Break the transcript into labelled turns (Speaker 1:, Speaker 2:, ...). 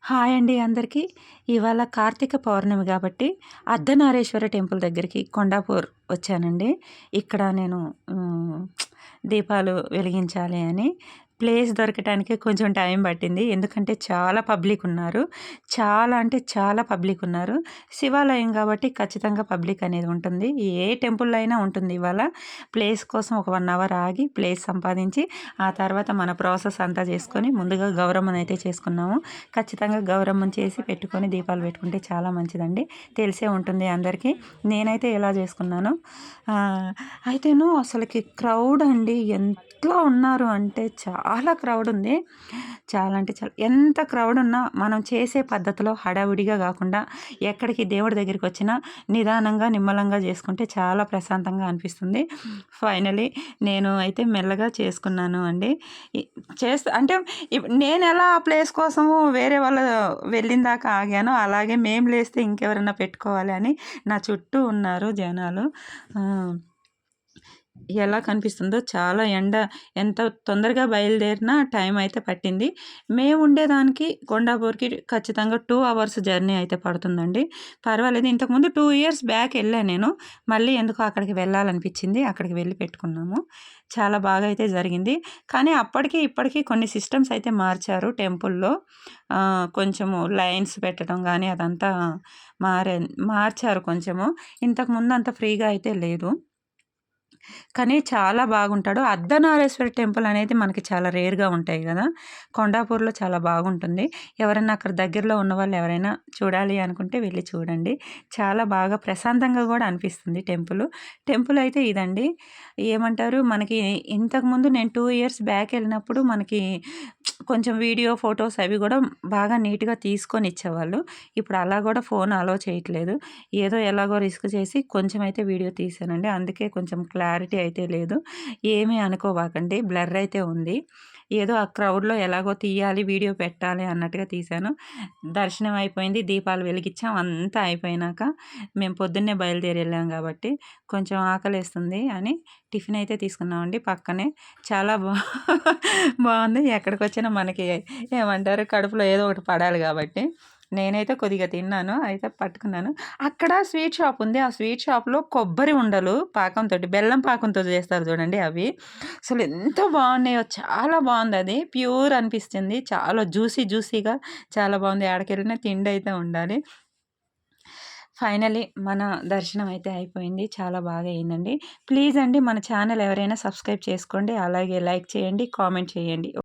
Speaker 1: Hi అండి అందరికీ. ఇవాళ కార్తీక పౌర్ణమి కాబట్టి అర్ధనారీశ్వర టెంపుల్ దగ్గరికి కొండాపూర్ వచ్చానండి. ఇక్కడ నేను దీపాలు వెలిగించాలి అని. ప్లేస్ దొరకటానికి కొంచెం టైం పట్టింది. ఎందుకంటే చాలా పబ్లిక్ ఉన్నారు. చాలా అంటే చాలా పబ్లిక్ ఉన్నారు. శివాలయం కాబట్టి ఖచ్చితంగా పబ్లిక్ అనేది ఉంటుంది. ఏ టెంపుల్‌లో అయినా ఉంటుంది ఇవాళ. ప్లేస్ కోసం ఒక 1 అవర్ ఆగి ప్లేస్ సంపాదించి ఆ తర్వాత మన ప్రాసెస్ అంతా చేసుకొని ముందుగా గౌరమ్మనైతే చేసుకున్నాము. ఖచ్చితంగా గౌరమ్మని చేసి పెట్టుకొని దీపాలు పెట్టుకుంటే చాలా మంచిదండి. తెలిసే ఉంటుంది అందరికీ. నేనైతే ఎలా చేసుకున్నానో అయితేను అసలుకి క్రౌడ్ అండి ఎట్లా ఉన్నారు అంటే చాలా క్రౌడ్ ఉంది. చాలా అంటే చాలా ఎంత క్రౌడ్ ఉన్నా మనం చేసే పద్ధతిలో హడావిడిగా కాకుండా ఎక్కడికి దేవుడి దగ్గరికి వచ్చినా నిదానంగా నిమ్మలంగా చేసుకుంటే చాలా ప్రశాంతంగా అనిపిస్తుంది. ఫైనలీ నేను అయితే మెల్లగా చేసుకున్నాను అండి. అంటే నేను ఎలా ఆ ప్లేస్ కోసము వేరే వాళ్ళు వెళ్ళిన దాకా ఆగానో అలాగే మేము లేస్తే ఇంకెవరైనా పెట్టుకోవాలి అని నా చుట్టూ ఉన్నారు జనాలు. ఎలా కనిపిస్తుందో చాలా ఎంత తొందరగా బయలుదేరినా టైం అయితే పట్టింది. మేము ఉండేదానికి కొండాపూర్‌కి ఖచ్చితంగా 2 అవర్స్ జర్నీ అయితే పడుతుందండి. పర్వాలేదు. ఇంతకుముందు 2 ఇయర్స్ బ్యాక్ వెళ్ళా నేను. మళ్ళీ ఎందుకో అక్కడికి వెళ్ళాలనిపించింది. అక్కడికి వెళ్ళి పెట్టుకున్నాము. చాలా బాగా అయితే జరిగింది. కానీ అప్పటికి ఇప్పటికి కొన్ని సిస్టమ్స్ అయితే మార్చారు టెంపుల్‌లో. కొంచెము లైన్స్ పెట్టడం గానీ అదంతా మార్చారు కొంచెము. ఇంతకుముందు అంత ఫ్రీగా అయితే లేదు. కానీ చాలా బాగుంటాడు. అర్ధనారీశ్వర టెంపుల్ అనేది మనకి చాలా రేర్‌గా ఉంటాయి గదా! కొండాపూర్‌లో చాలా బాగుంటుంది. ఎవరైనా అక్కడ దగ్గరలో ఉన్నవాళ్ళు ఎవరైనా చూడాలి అనుకుంటే వెళ్లి చూడండి. చాలా బాగా ప్రశాంతంగా గూడా అనిపిస్తుంది టెంపులు. టెంపుల్ అయితే ఇదండి. ఏమంటారు మనకి ఇంతకుముందు నేను 2 ఇయర్స్ బ్యాక్ ఎళ్ళినప్పుడు మనకి కొంచెం వీడియో, ఫోటోస్ అవి గూడా బాగా నీట్‌గా తీసుకొని ఇచ్చేవాళ్ళు. ఇప్పుడు అలా గూడా ఫోన్ అలో చేయట్లేదు. ఏదో ఎలాగో రిస్క్ చేసి కొంచెం అయితే వీడియో తీశానండి. అందుకే కొంచెం క్లారిటీ అయితే లేదు. ఏమీ అనుకోబాకండి. బ్లర్ అయితే ఉంది. ఏదో ఆ క్రౌడ్‌లో ఎలాగో తీయాలి, వీడియో పెట్టాలి అన్నట్టుగా తీశాను. దర్శనం అయిపోయింది. దీపాలు వెలిగిచ్చాం. అంతా అయిపోయినాక మేము పొద్దున్నే బయలుదేరి వెళ్ళాం కాబట్టి కొంచెం ఆకలేస్తుంది అని టిఫిన్ అయితే తీసుకున్నామండి పక్కనే. చాలా బాగుంది. ఎక్కడికొచ్చినా మనకి ఏమంటారు కడుపులో ఏదో ఒకటి పడాలి కాబట్టి నేనైతే కొద్దిగా తిన్నాను. అయితే పట్టుకున్నాను. అక్కడ స్వీట్ షాప్ ఉంది. ఆ స్వీట్ షాప్‌లో కొబ్బరి ఉండలు పాకంతోటి బెల్లం పాకంతో చేస్తారు చూడండి అవి. అసలు ఎంత బాగున్నాయో చాలా బాగుందది. ప్యూర్ అనిపిస్తుంది. చాలా జ్యూసీగా చాలా బాగుంది. ఎక్కడికెళ్ళినా తిండి అయితే ఉండాలి. ఫైనల్లీ మన దర్శనం అయితే అయిపోయింది. చాలా బాగా అయిందండి. ప్లీజ్ అండి మన ఛానల్ ఎవరైనా సబ్స్క్రైబ్ చేసుకోండి. అలాగే లైక్ చేయండి, కామెంట్ చేయండి.